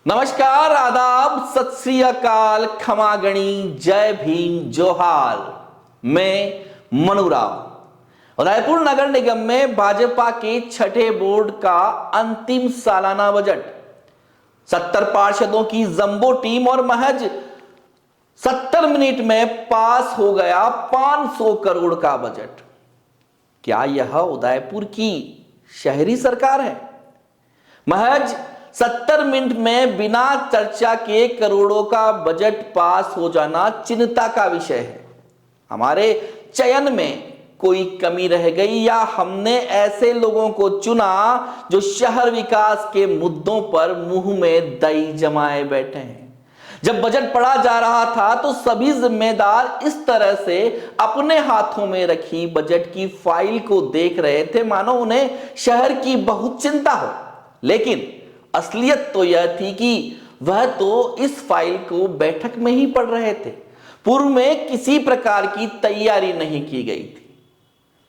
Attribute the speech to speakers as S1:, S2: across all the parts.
S1: नमस्कार, आदाब, सत श्री अकाल, खमा गणी, जय भीम, जोहार। मैं मनु राव। रायपुर नगर निगम में भाजपा के छठे बोर्ड का अंतिम सालाना बजट 70 पार्षदों की जंबो टीम और महज 70 मिनट में पास हो गया 500 करोड़ का बजट। क्या यह उदयपुर की शहरी सरकार है? महज 70 मिनट में बिना चर्चा के करोड़ों का बजट पास हो जाना चिंता का विषय है। हमारे चयन में कोई कमी रह गई या हमने ऐसे लोगों को चुना जो शहर विकास के मुद्दों पर मुंह में दही जमाए बैठे हैं? जब बजट पढ़ा जा रहा था तो सभी जिम्मेदार इस तरह से अपने हाथों में रखी बजट की फाइल को देख रहे थे मानो उन्हें शहर की बहुत चिंता हो। लेकिन असलियत तो यह थी कि वह तो इस फाइल को बैठक में ही पढ़ रहे थे। पूर्व में किसी प्रकार की तैयारी नहीं की गई थी।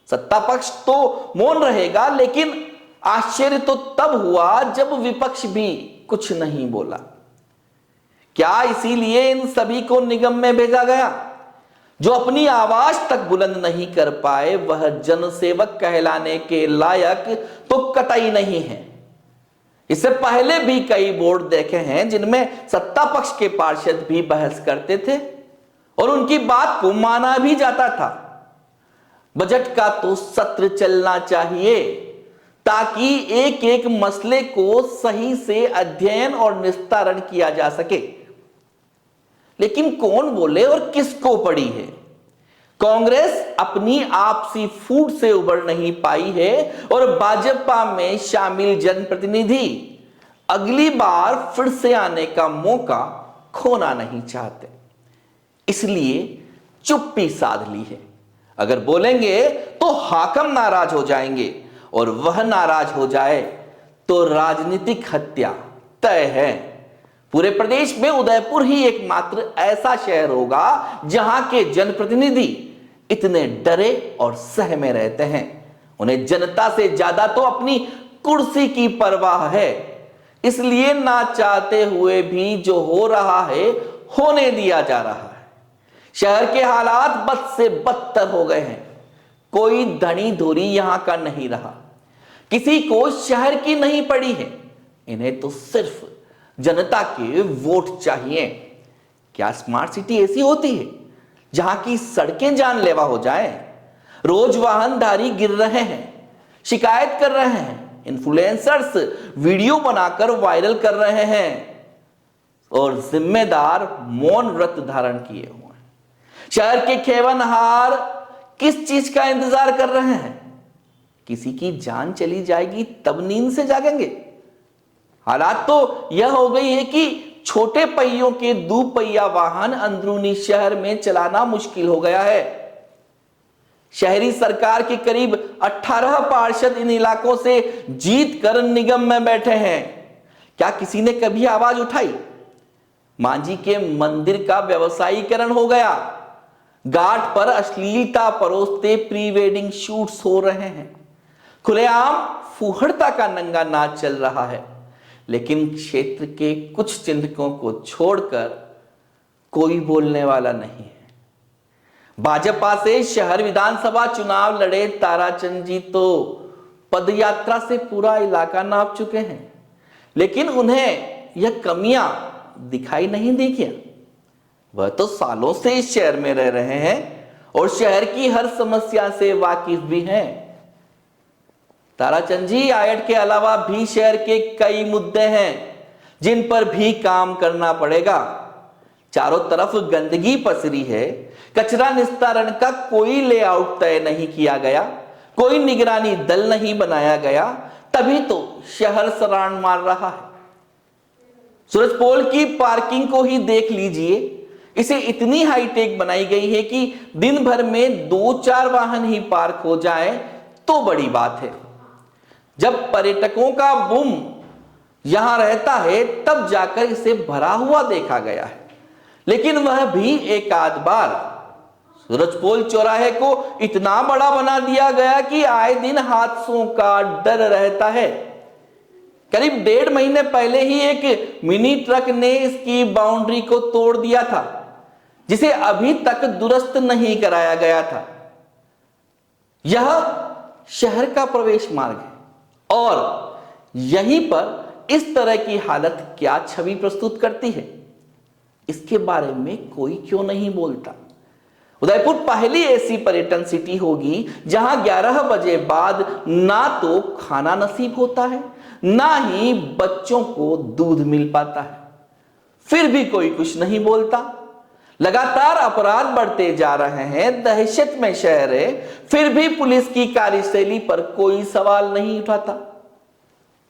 S1: सत्ता पक्ष तो मौन रहेगा, लेकिन आश्चर्य तो तब हुआ जब विपक्ष भी कुछ नहीं बोला। क्या इसीलिए इन सभी को निगम में भेजा गया? जो अपनी आवाज तक बुलंद नहीं कर पाए वह जनसेवक कहलाने के लायक तो कतई नहीं है। इससे पहले भी कई बोर्ड देखे हैं जिनमें सत्ता पक्ष के पार्षद भी बहस करते थे और उनकी बात को माना भी जाता था। बजट का तो सत्र चलना चाहिए ताकि एक एक मसले को सही से अध्ययन और निस्तारण किया जा सके। लेकिन कौन बोले और किसको पड़ी है? कांग्रेस अपनी आपसी फूट से उबर नहीं पाई है और भाजपा में शामिल जनप्रतिनिधि अगली बार फिर से आने का मौका खोना नहीं चाहते, इसलिए चुप्पी साध ली है। अगर बोलेंगे तो हाकम नाराज हो जाएंगे और वह नाराज हो जाए तो राजनीतिक हत्या तय है। पूरे प्रदेश में उदयपुर ही एकमात्र ऐसा शहर होगा जहां के जनप्रतिनिधि इतने डरे और सहमे रहते हैं। उन्हें जनता से ज्यादा तो अपनी कुर्सी की परवाह है, इसलिए ना चाहते हुए भी जो हो रहा है होने दिया जा रहा है। शहर के हालात बद से बदतर हो गए हैं। कोई धनी धुरी यहां का नहीं रहा, किसी को शहर की नहीं पड़ी है। इन्हें तो सिर्फ जनता के वोट चाहिए। क्या स्मार्ट सिटी ऐसी होती है जहां की सड़कें जानलेवा हो जाएं? रोज वाहनधारी गिर रहे हैं, शिकायत कर रहे हैं, इन्फ्लुएंसर्स वीडियो बनाकर वायरल कर रहे हैं और जिम्मेदार मौन व्रत धारण किए हुए हैं। शहर के खेवनहार किस चीज का इंतजार कर रहे हैं? किसी की जान चली जाएगी तब नींद से जागेंगे। हालात तो यह हो गई है कि छोटे पहियों के दुपहिया वाहन अंदरूनी शहर में चलाना मुश्किल हो गया है। शहरी सरकार के करीब 18 पार्षद इन इलाकों से जीत कर निगम में बैठे हैं। क्या किसी ने कभी आवाज उठाई? मांझी के मंदिर का व्यवसायीकरण हो गया। घाट पर अश्लीलता परोसते प्री वेडिंग शूट्स हो रहे हैं। खुलेआम फूहड़ता का नंगा नाच चल रहा है। लेकिन क्षेत्र के कुछ चिंतकों को छोड़कर कोई बोलने वाला नहीं है। भाजपा से शहर विधानसभा चुनाव लड़े ताराचंद जी तो पदयात्रा से पूरा इलाका नाप चुके हैं, लेकिन उन्हें यह कमियां दिखाई नहीं दी क्या? वह तो सालों से इस शहर में रह रहे हैं और शहर की हर समस्या से वाकिफ भी हैं। ताराचंद जी आयट के अलावा भी शहर के कई मुद्दे हैं जिन पर भी काम करना पड़ेगा। चारों तरफ गंदगी पसरी है, कचरा निस्तारण का कोई लेआउट तय नहीं किया गया, कोई निगरानी दल नहीं बनाया गया, तभी तो शहर सरांड मार रहा है। सूरजपोल की पार्किंग को ही देख लीजिए। इसे इतनी हाईटेक बनाई गई है कि दिन भर में 2-4 वाहन ही पार्क हो जाएं तो बड़ी बात है। जब पर्यटकों का बूम यहां रहता है तब जाकर इसे भरा हुआ देखा गया है, लेकिन वह भी एक आध बार। सूरजपोल चौराहे को इतना बड़ा बना दिया गया कि आए दिन हादसों का डर रहता है। करीब 1.5 महीने पहले ही एक मिनी ट्रक ने इसकी बाउंड्री को तोड़ दिया था, जिसे अभी तक दुरुस्त नहीं कराया गया था। यह शहर का प्रवेश मार्ग है और यहीं पर इस तरह की हालत क्या छवि प्रस्तुत करती है, इसके बारे में कोई क्यों नहीं बोलता। उदयपुर पहली ऐसी पर्यटन सिटी होगी जहां 11 बजे बाद ना तो खाना नसीब होता है, ना ही बच्चों को दूध मिल पाता है। फिर भी कोई कुछ नहीं बोलता। लगातार अपराध बढ़ते जा रहे हैं, दहशत में शहर है, फिर भी पुलिस की कार्यशैली पर कोई सवाल नहीं उठाता।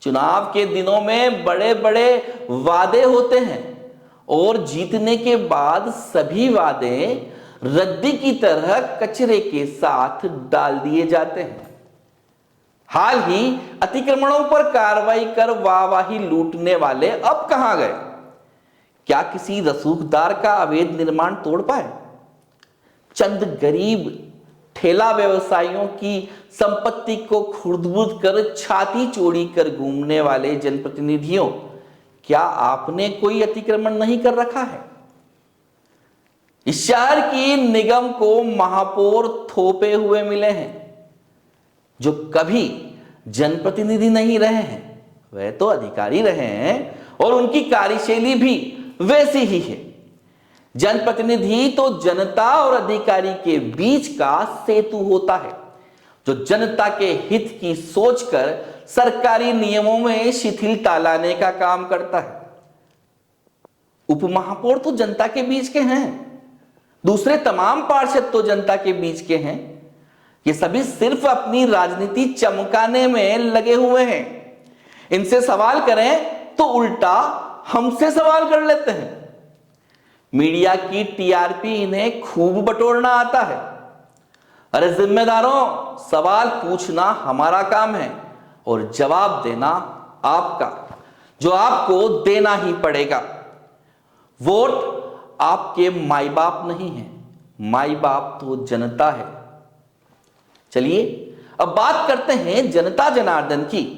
S1: चुनाव के दिनों में बड़े बड़े वादे होते हैं और जीतने के बाद सभी वादे रद्दी की तरह कचरे के साथ डाल दिए जाते हैं। हाल ही अतिक्रमणों पर कार्रवाई कर वाहवाही लूटने वाले अब कहां गए? क्या किसी रसूखदार का अवैध निर्माण तोड़ पाए? चंद गरीब ठेला व्यवसायियों की संपत्ति को खुर्द-बुर्द कर छाती चौड़ी कर घूमने वाले जनप्रतिनिधियों, क्या आपने कोई अतिक्रमण नहीं कर रखा है? इस शहर की निगम को महापौर थोपे हुए मिले हैं, जो कभी जनप्रतिनिधि नहीं रहे हैं। वह तो अधिकारी रहे हैं और उनकी कार्यशैली भी वैसी ही है। जनप्रतिनिधि तो जनता और अधिकारी के बीच का सेतु होता है, जो जनता के हित की सोचकर सरकारी नियमों में शिथिलता लाने का काम करता है। उपमहापौर तो जनता के बीच के हैं, दूसरे तमाम पार्षद तो जनता के बीच के हैं। ये सभी सिर्फ अपनी राजनीति चमकाने में लगे हुए हैं। इनसे सवाल करें तो उल्टा हमसे सवाल कर लेते हैं। मीडिया की टीआरपी इन्हें खूब बटोरना आता है। अरे जिम्मेदारों, सवाल पूछना हमारा काम है और जवाब देना आपका, जो आपको देना ही पड़ेगा। वोट आपके माई बाप नहीं है, माई बाप तो जनता है। चलिए अब बात करते हैं जनता जनार्दन की,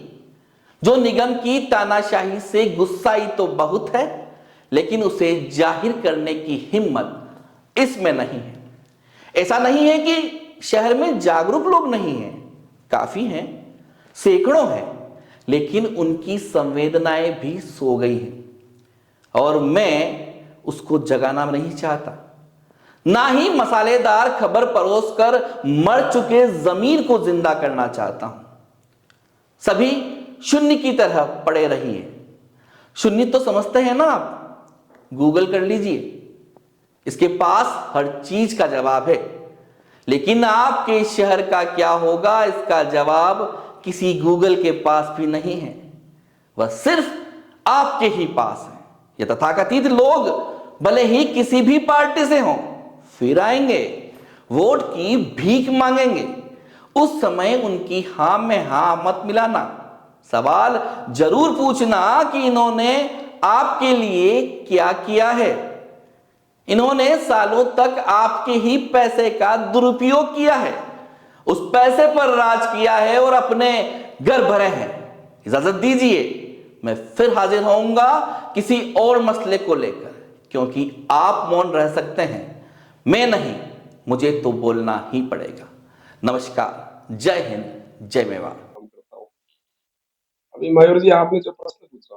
S1: जो निगम की तानाशाही से गुस्साई तो बहुत है, लेकिन उसे जाहिर करने की हिम्मत इसमें नहीं है। ऐसा नहीं है कि शहर में जागरूक लोग नहीं हैं, काफी हैं, सैकड़ों हैं, लेकिन उनकी संवेदनाएं भी सो गई हैं और मैं उसको जगाना नहीं चाहता। ना ही मसालेदार खबर परोसकर मर चुके जमीन को जिंदा करना चाहता हूं। सभी शून्य की तरह पड़े रहिए। शून्य तो समझते हैं ना आप, गूगल कर लीजिए, इसके पास हर चीज का जवाब है। लेकिन आपके शहर का क्या होगा, इसका जवाब किसी गूगल के पास भी नहीं है, वह सिर्फ आपके ही पास है। ये तथाकथित लोग भले ही किसी भी पार्टी से हों, फिर आएंगे, वोट की भीख मांगेंगे। उस समय उनकी हां में हां मत मिलाना। सवाल जरूर पूछना कि इन्होंने आपके लिए क्या किया है। इन्होंने सालों तक आपके ही पैसे का दुरुपयोग किया है, उस पैसे पर राज किया है और अपने घर भरे हैं। इजाजत दीजिए, मैं फिर हाजिर होऊंगा किसी और मसले को लेकर, क्योंकि आप मौन रह सकते हैं, मैं नहीं, मुझे तो बोलना ही पड़ेगा। नमस्कार, जय हिंद, जय मेवाड़।
S2: अभी मयूर जी, आपने जो प्रश्न पूछा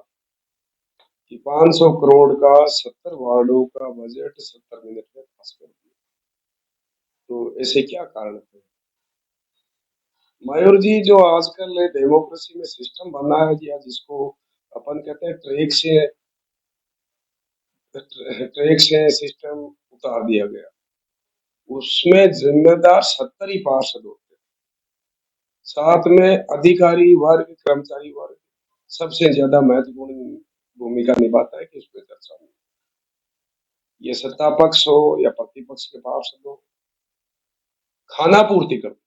S2: कि 500 करोड़ का 70 वार्डों का बजट 70 मिनट में पास कर दिया, तो ऐसे क्या कारण है? मयूर जी, जो आजकल डेमोक्रेसी में सिस्टम बना है या जिसको अपन कहते हैं ट्रैक से सिस्टम उतार दिया गया, उसमें जिम्मेदार 70 ही पार्षद होते हैं। साथ में अधिकारी वर्ग, कर्मचारी वर्ग सबसे ज्यादा महत्वपूर्ण भूमिका निभाता है कि उस पर चर्चा हो। ये सत्ता पक्ष हो या प्रतिपक्ष के पार्षद हो, खाना पूर्ति करते,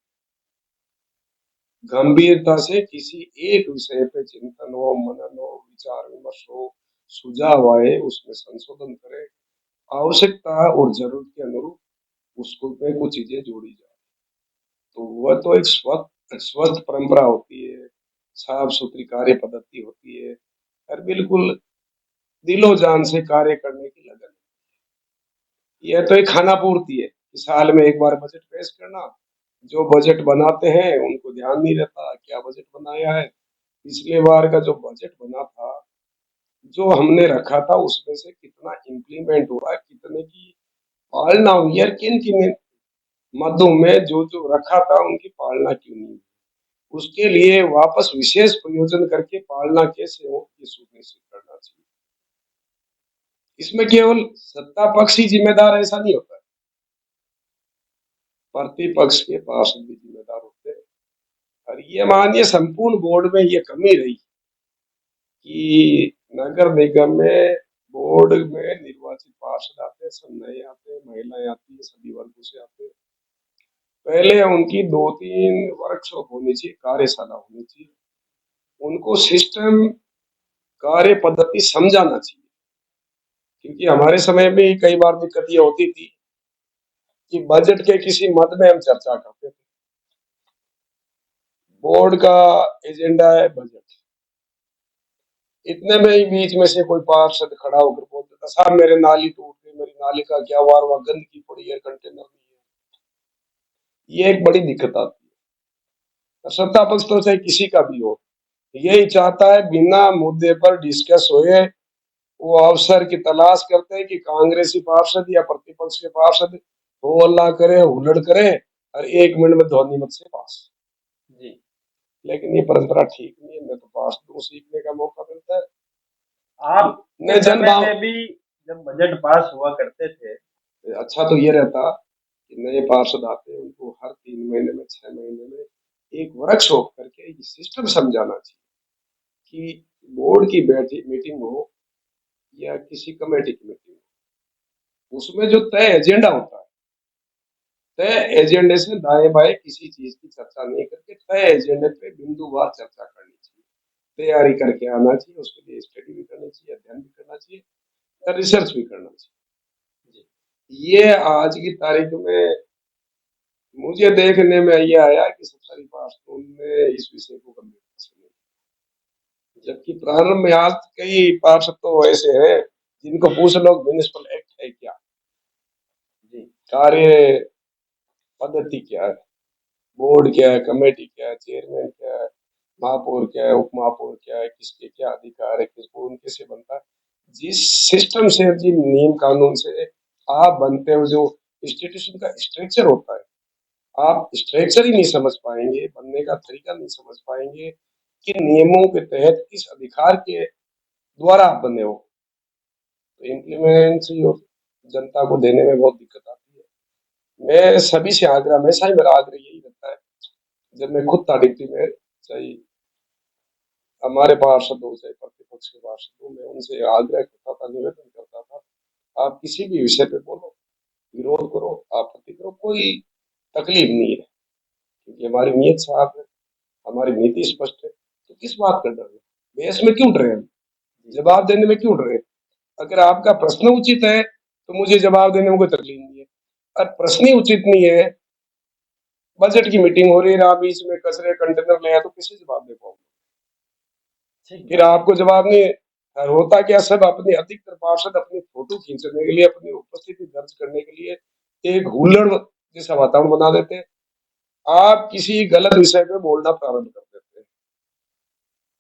S2: गंभीरता से किसी एक विषय पे चिंतन हो, मनन हो, विचार विमर्श हो, सुझाव आए, उसमें संशोधन करे, आवश्यकता और जरूरत के अनुरूप उसको पे कुछ चीजें जोड़ी जाए। तो वह तो एक स्वस्थ स्वस्थ परंपरा होती है, साफ सुथरी कार्य पद्धति होती है और बिल्कुल दिलो जान से कार्य करने की लगन। यह तो एक खाना पूर्ति है कि साल में एक बार बजट पेश करना। जो बजट बनाते हैं उनको ध्यान नहीं रहता क्या बजट बनाया है। पिछले बार का जो बजट बना था, जो हमने रखा था उसमें से कितना इम्प्लीमेंट हुआ, कितने की पालना हुई है, किन किन मदों में जो जो रखा था उनकी पालना क्यों नहीं हुई। उसके लिए वापस विशेष प्रयोजन करके पालना कैसे हो ये सुनिश्चित करना चाहिए। इसमें केवल सत्ता पक्ष ही जिम्मेदार ऐसा नहीं होता, प्रतिपक्ष के पार्षद भी जिम्मेदार होते हैं। और ये मानिए संपूर्ण बोर्ड में ये कमी रही कि नगर निगम में बोर्ड में निर्वाचित पार्षद आते हैं, सब नए आते हैं, महिलाएं आती है, सभी वर्गों से आते हैं। पहले उनकी 2-3 वर्कशॉप होनी चाहिए, कार्यशाला होनी चाहिए, उनको सिस्टम कार्य पद्धति समझाना चाहिए। क्योंकि हमारे समय में कई बार दिक्कत ये होती थी कि बजट के किसी मद में हम चर्चा करते थे। बोर्ड का एजेंडा है बजट, इतने में ही बीच में से कोई पार्षद खड़ा होकर बोल देता साहब मेरे नाली टूट गई, मेरी नाली का क्या हुआ, वहां गंदगी पड़ी है, कंटेनर नहीं है। ये एक बड़ी दिक्कत आती है। सत्ता पक्ष तो चाहे किसी का भी हो, यही चाहता है बिना मुद्दे पर डिस्कस हुए वो अवसर की तलाश करते हैं कि कांग्रेसी पार्षद या प्रतिपक्ष के पार्षद हो हल्ला करे, हुल्लड़ करे और 1 मिनट में ध्वनि मत से पास। जी, लेकिन ये परंपरा ठीक नहीं है। मैं तो पार्षदों को सीखने का मौका मिलता है।
S3: आप
S2: ने जन
S3: समय में भी जब बजट पास हुआ करते थे,
S2: अच्छा तो ये रहता कि नए पार्षद आते हैं उनको हर 3 महीने में 6 महीने में एक वर्कशॉप करके ये सिस्टम समझाना चाहिए कि बोर्ड की बैठी मीटिंग हो या किसी कमेटी की मीटिंग हो, उसमें जो तय एजेंडा होता है, तय एजेंडे से दाएं बाएं किसी चीज की चर्चा नहीं करके तय एजेंडे पे बिंदुवार चर्चा करनी चाहिए, तैयारी करके आना चाहिए, उसके लिए स्टडी भी करनी चाहिए, अध्ययन भी करना चाहिए और रिसर्च भी करना चाहिए। ये आज की तारीख में मुझे देखने में ये आया कि सरकारी पार्षदों ने इस विषय को गंभीरता से लिया, जबकि प्रारंभ में आज कई पार्षद तो ऐसे हैं जिनको पूछ लो म्युनिसिपल एक्ट है क्या, जी कार्य पद्धति क्या है, बोर्ड क्या है, कमेटी क्या है, चेयरमैन क्या है, महापौर क्या है, उप महापौर क्या है, किसके क्या अधिकार है, किस बोर्ड कैसे बनता है। जिस सिस्टम से, जिन नियम कानून से आप बनते हो, जो इंस्टीट्यूशन का स्ट्रक्चर होता है, आप स्ट्रक्चर ही नहीं समझ पाएंगे, बनने का तरीका नहीं समझ पाएंगे, किन नियमों के तहत किस अधिकार के द्वारा आप बने हो, तो इम्प्लीमेंट जनता को देने में बहुत दिक्कत आती है। मैं सभी से आग्रह, हमेशा ही मेरा आग्रह यही रहता है, जब मैं खुद था डिप्टी मेयर, चाहे हमारे पार्षद हो चाहे प्रतिपक्ष के पार्षद हो, मैं उनसे आग्रह करता था, निवेदन करता था, आप किसी भी विषय पे बोलो, विरोध करो, आपत्ति करो, कोई तकलीफ नहीं है, क्योंकि हमारी नीयत साफ है, हमारी नीति स्पष्ट है। तो किस बात का डर है, बहस में क्यों डरे, हम जवाब देने में क्यों डरे। अगर आपका प्रश्न उचित है तो मुझे जवाब देने में कोई तकलीफ नहीं है, और प्रश्न ही उचित नहीं है, बजट की मीटिंग हो रही है, आप बीच में कचरे कंटेनर ले आए तो किसे जवाब दे पाऊंगा। फिर आपको जवाब नहीं होता क्या, सब अपनी अधिकतर पार्षद अपनी फोटो खींचने के लिए, अपनी उपस्थिति दर्ज करने के लिए एक हुल्लड़ जैसा वातावरण बना देते हैं। आप किसी गलत विषय पे बोलना प्रारंभ कर देते हैं।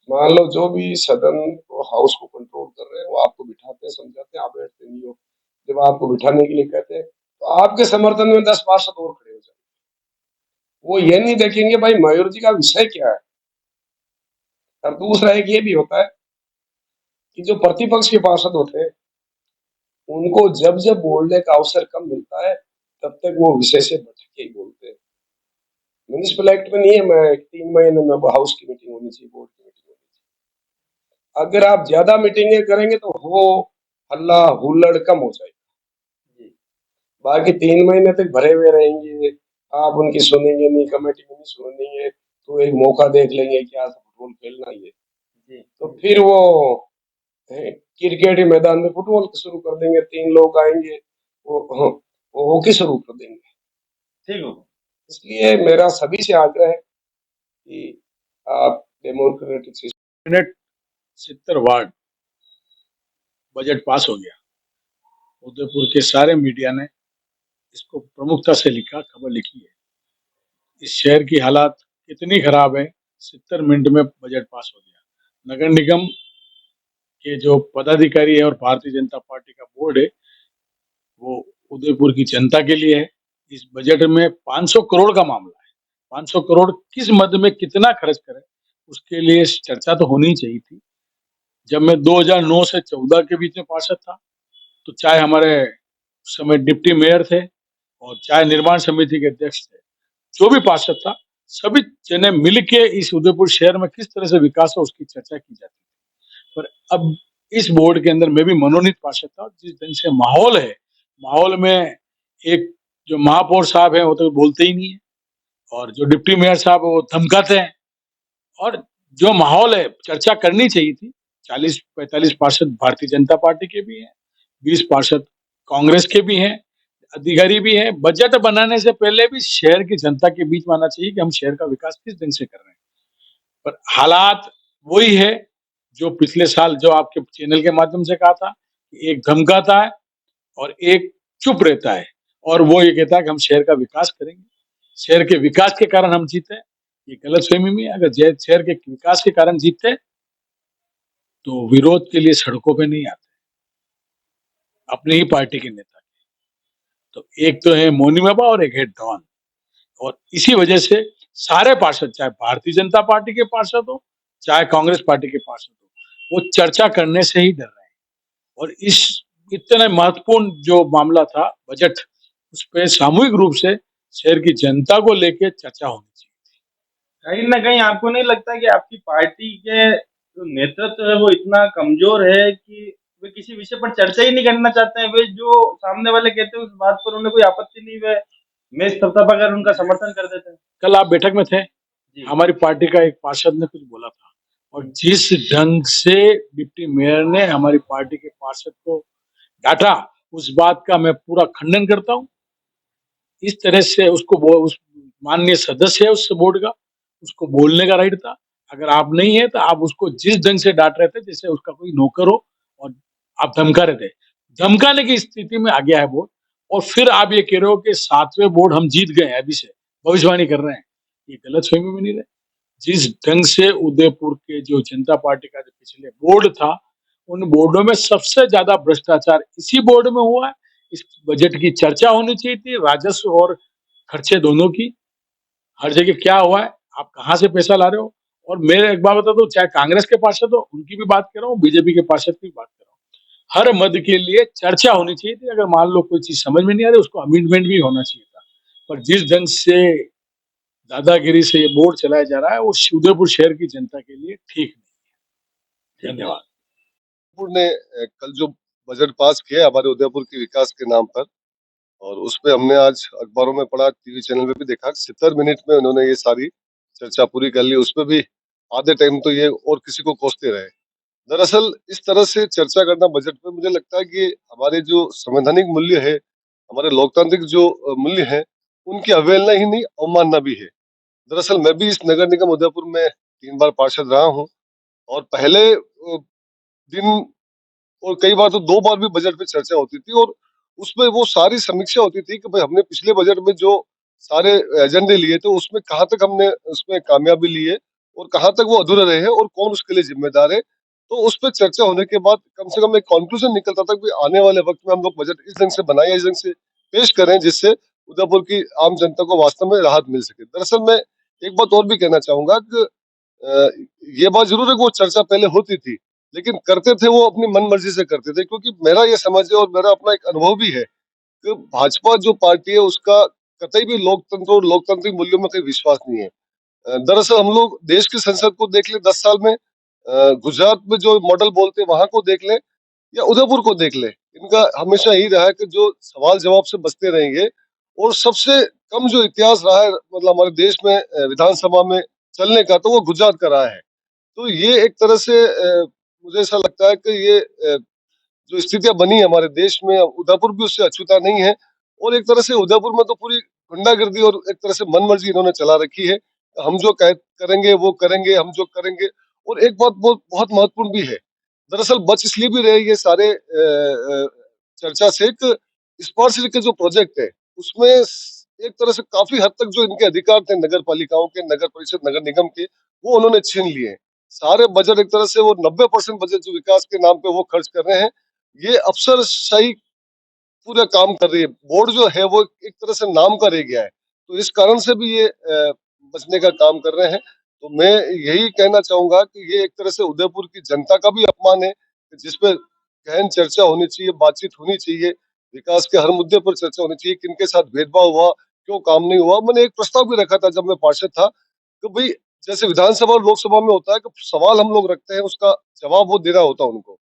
S2: मान लो जो भी सदन को, हाउस को कंट्रोल कर रहे हैं, वो आपको बिठाते हैं, समझाते हैं, आप बैठते नहीं हो। जब आपको बिठाने के लिए कहते हैं तो आपके समर्थन में 10 पार्षद और खड़े हो जाते हैं। वो ये नहीं देखेंगे भाई मयूर जी का विषय क्या है। और दूसरा एक ये भी होता है कि जो प्रतिपक्ष के पार्षद होते हैं उनको जब जब बोलने का अवसर कम मिलता है तब तक वो विषय से भटक के ही बोलते हैं। म्युनिसिपल एक्ट में नहीं है, मैं 3 महीने में हाउस की मीटिंग होनी चाहिए, बोर्ड की मीटिंग होनी चाहिए। अगर आप ज्यादा मीटिंगें करेंगे तो हो हल्ला हुल्लड़ कम हो जाएगी, बाकी 3 महीने तक भरे हुए रहेंगे, आप उनकी सुनेंगे नहीं, कमेटी में नहीं सुनेंगे, तो एक मौका देख लेंगे कि आज फुटबॉल खेलना ही है, तो फिर वो क्रिकेट के मैदान में फुटबॉल शुरू कर देंगे, 3 लोग आएंगे, वो हॉकी शुरू कर देंगे। ठीक हो, इसलिए मेरा सभी से आग्रह है कि आप democratic system.
S4: Cabinet 70 ward budget pass हो गया। उदयपुर के सारे मीडिया ने इसको प्रमुखता से लिखा, खबर लिखी है। इस शहर की हालात कितनी खराब है, 70 मिनट में बजट पास हो गया। नगर निगम के जो पदाधिकारी है और भारतीय जनता पार्टी का बोर्ड है, वो उदयपुर की जनता के लिए है। इस बजट में 500 करोड़ का मामला है। 500 करोड़ किस मद में कितना खर्च करें, उसके लिए चर्चा तो होनी चाहिए थी। जब मैं 2009 से 14 के बीच में पार्षद था, तो चाहे हमारे उस समय डिप्टी मेयर थे और चाहे निर्माण समिति के अध्यक्ष थे, जो भी पार्षद था, सभी जने मिल के इस उदयपुर शहर में किस तरह से विकास हो उसकी चर्चा की जाती थी। पर अब इस बोर्ड के अंदर मैं भी मनोनीत पार्षद था। जिस ढंग से माहौल है, माहौल में एक जो महापौर साहब हैं वो तो बोलते ही नहीं है, और जो डिप्टी मेयर साहब है वो धमकाते हैं। और जो माहौल है, चर्चा करनी चाहिए थी। 40-45 पार्षद भारतीय जनता पार्टी के भी हैं, 20 पार्षद कांग्रेस के भी हैं, अधिकारी भी हैं। बजट बनाने से पहले भी शहर की जनता के बीच में आना चाहिए कि हम शहर का विकास किस ढंग से कर रहे हैं। पर हालात वही है जो पिछले साल जो आपके चैनल के माध्यम से कहा था कि एक धमकाता है और एक चुप रहता है, और वो ये कहता है कि हम शहर का विकास करेंगे, शहर के विकास के कारण हम जीते। ये गलतफहमी में है। अगर शहर के विकास के कारण जीतते तो विरोध के लिए सड़कों पे नहीं आते अपनी ही पार्टी के नेता। तो एक तो है मोनी बाबा और एक है डॉन, और इसी वजह से सारे पार्षद, चाहे भारतीय जनता पार्टी के पार्षद हो चाहे कांग्रेस पार्टी के पार्षद हो, वो चर्चा करने से ही डर रहे हैं। और इस इतने महत्वपूर्ण जो मामला था बजट, उस पर सामूहिक रूप से शहर की जनता को लेकर चर्चा होनी चाहिए।
S3: कहीं ना कहीं आपको नहीं लगता कि आपकी पार्टी के जो नेतृत्व है वो इतना कमजोर है कि वे किसी विषय पर चर्चा ही नहीं करना चाहते हैं? वे जो सामने वाले कहते हैं उस बात पर उन्हें कोई आपत्ति नहीं, वे मेज थपथपाकर उनका समर्थन कर देते हैं।
S4: कल आप बैठक में थे,
S3: जी।
S4: हमारी पार्टी का एक पार्षद ने कुछ बोला था, और जिस ढंग से डिप्टी मेयर ने हमारी पार्टी के पार्षद को डांटा, उस बात का मैं पूरा खंडन करता हूं। इस तरह से उस माननीय सदस्य है उस बोर्ड का, उसको बोलने का राइट था। अगर आप नहीं है तो आप उसको जिस ढंग से डांट रहे थे जैसे उसका कोई नौकर हो, और आप धमका रहे थे, धमकाने की स्थिति में आ गया है बोर्ड। और फिर आप ये कह रहे हो कि 7वें बोर्ड हम जीत गए अभी से, भविष्यवाणी कर रहे हैं। ये गलत फहमी में नहीं रहे। जिस ढंग से उदयपुर के जो जनता पार्टी का जो पिछले बोर्ड था, उन बोर्डों में सबसे ज्यादा भ्रष्टाचार इसी बोर्ड में हुआ है। इस बजट की चर्चा होनी चाहिए थी, राजस्व और खर्चे दोनों की। हर जगह क्या हुआ है, आप कहाँ से पैसा ला रहे हो। और मैं एक बात बता दूं, चाहे कांग्रेस के पार्षद हो उनकी भी बात कर रहा हूँ, बीजेपी के पार्षद की भी बात कर रहा हूँ, हर मद के लिए चर्चा होनी चाहिए थी। अगर मान लो कोई चीज समझ में नहीं आ रही, उसको अमेंडमेंट भी होना चाहिए था। पर जिस ढंग से दादागिरी से ये बोर्ड चलाया जा रहा है, वो उदयपुर शहर की जनता के लिए ठीक नहीं है। धन्यवाद।
S5: उदयपुर ने कल जो बजट पास किया हमारे उदयपुर के विकास के नाम पर, और उस पे हमने आज अखबारों में पढ़ा, टीवी चैनल पे भी देखा, 70 मिनट में उन्होंने ये सारी चर्चा पूरी कर ली। उसमें भी आधे टाइम तो ये और किसी को कोसते रहे। दरअसल इस तरह से चर्चा करना बजट पे, मुझे लगता है कि हमारे जो संवैधानिक मूल्य है, हमारे लोकतांत्रिक जो मूल्य है, उनकी अवहेलना ही नहीं, अवमानना भी है। दरअसल मैं भी इस नगर निगम उदयपुर में 3 बार पार्षद रहा हूँ, और पहले दिन और कई बार तो 2 बार भी बजट पे चर्चा होती थी, और उसमें वो सारी समीक्षा होती थी कि भाई हमने पिछले बजट में जो सारे एजेंडे लिए थे उसमें कहाँ तक हमने उसमें कामयाबी ली है और कहाँ तक वो अधूरे रहे हैं और कौन उसके लिए जिम्मेदार है। तो उस पर चर्चा होने के बाद कम से कम एक कंक्लूजन निकलता था कि आने वाले वक्त में हम लोग बजट इस ढंग से बनाए, इस ढंग से पेश करें जिससे उदयपुर की आम जनता को वास्तव में राहत मिल सके। दरअसल मैं एक बात और भी कहना चाहूंगा कि अ, ये बात जरूर है कि वो चर्चा पहले होती थी, लेकिन करते थे वो अपनी मन मर्जी से करते थे। क्योंकि मेरा ये समझ है और मेरा अपना एक अनुभव भी है कि भाजपा जो पार्टी है उसका कतई भी लोकतंत्र और लोकतांत्रिक मूल्यों में कोई विश्वास नहीं है। दरअसल हम लोग देश की संसद को देख ले 10 साल में, गुजरात में जो मॉडल बोलते हैं वहां को देख ले, या उदयपुर को देख ले, इनका हमेशा यही रहा है कि जो सवाल जवाब से बचते रहेंगे। और सबसे कम जो इतिहास रहा है मतलब हमारे देश में विधानसभा में चलने का, तो वो गुजरात का रहा है। तो ये एक तरह से मुझे ऐसा लगता है कि ये जो स्थितियां बनी है हमारे देश में, उदयपुर भी उससे अछूता नहीं है। और एक तरह से उदयपुर में तो पूरी गुंडागर्दी और एक तरह से मनमर्जी इन्होंने चला रखी है। हम जो करेंगे वो करेंगे, हम जो करेंगे। और एक बात बहुत बहुत महत्वपूर्ण भी है, दरअसल बच इसलिए भी रहे ये सारे चर्चा से, एक स्मार्ट सिटी के जो प्रोजेक्ट है उसमें एक तरह से काफी हद तक जो इनके अधिकार थे नगर पालिकाओं के, नगर परिषद, नगर निगम के, वो उन्होंने छीन लिए हैं। सारे बजट एक तरह से वो 90% बजट जो विकास के नाम पे वो खर्च कर रहे हैं, ये अफसरशाही पूरा काम कर रही है। बोर्ड जो है वो एक तरह से नाम का रह गया है, तो इस कारण से भी ये बचने का काम कर रहे हैं। तो मैं यही कहना चाहूंगा कि ये एक तरह से उदयपुर की जनता का भी अपमान है, जिसपे गहन चर्चा होनी चाहिए, बातचीत होनी चाहिए, विकास के हर मुद्दे पर चर्चा होनी चाहिए, किनके साथ भेदभाव हुआ, क्यों काम नहीं हुआ। मैंने एक प्रस्ताव भी रखा था जब मैं पार्षद था कि भाई जैसे विधानसभा और लोकसभा में होता है कि सवाल हम लोग रखते हैं, उसका जवाब वो देना होता है उनको,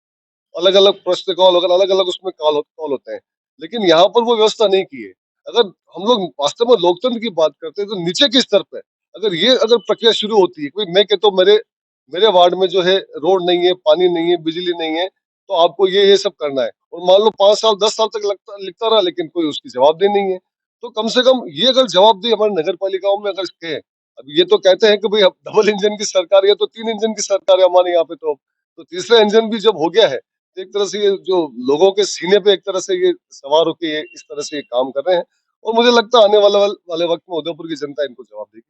S5: अलग अलग प्रश्न कॉल, अगर अलग अलग उसमें कॉल होते हैं, लेकिन यहाँ पर वो व्यवस्था नहीं की है। अगर हम लोग वास्तव में लोकतंत्र की बात करते हैं तो नीचे के स्तर पे अगर प्रक्रिया शुरू होती है, कोई मैं कहता हूँ मेरे मेरे वार्ड में जो है रोड नहीं है, पानी नहीं है, बिजली नहीं है, तो आपको ये सब करना है, और मान लो 5 साल 10 साल तक लिखता रहा लेकिन कोई उसकी जवाबदेही नहीं है। तो कम से कम ये अगर जवाबदेही हमारे नगर पालिकाओं में अगर है, अब ये तो कहते हैं कि भाई अब डबल इंजन की सरकार है, तो 3 इंजन की सरकार है हमारे यहाँ पे, तो तीसरा इंजन भी जब हो गया है, तो एक तरह से ये जो लोगों के सीने पे एक तरह से ये सवार होके ये इस तरह से ये काम कर रहे हैं, और मुझे लगता है आने वाले वक्त में उदयपुर की जनता इनको जवाब देगी।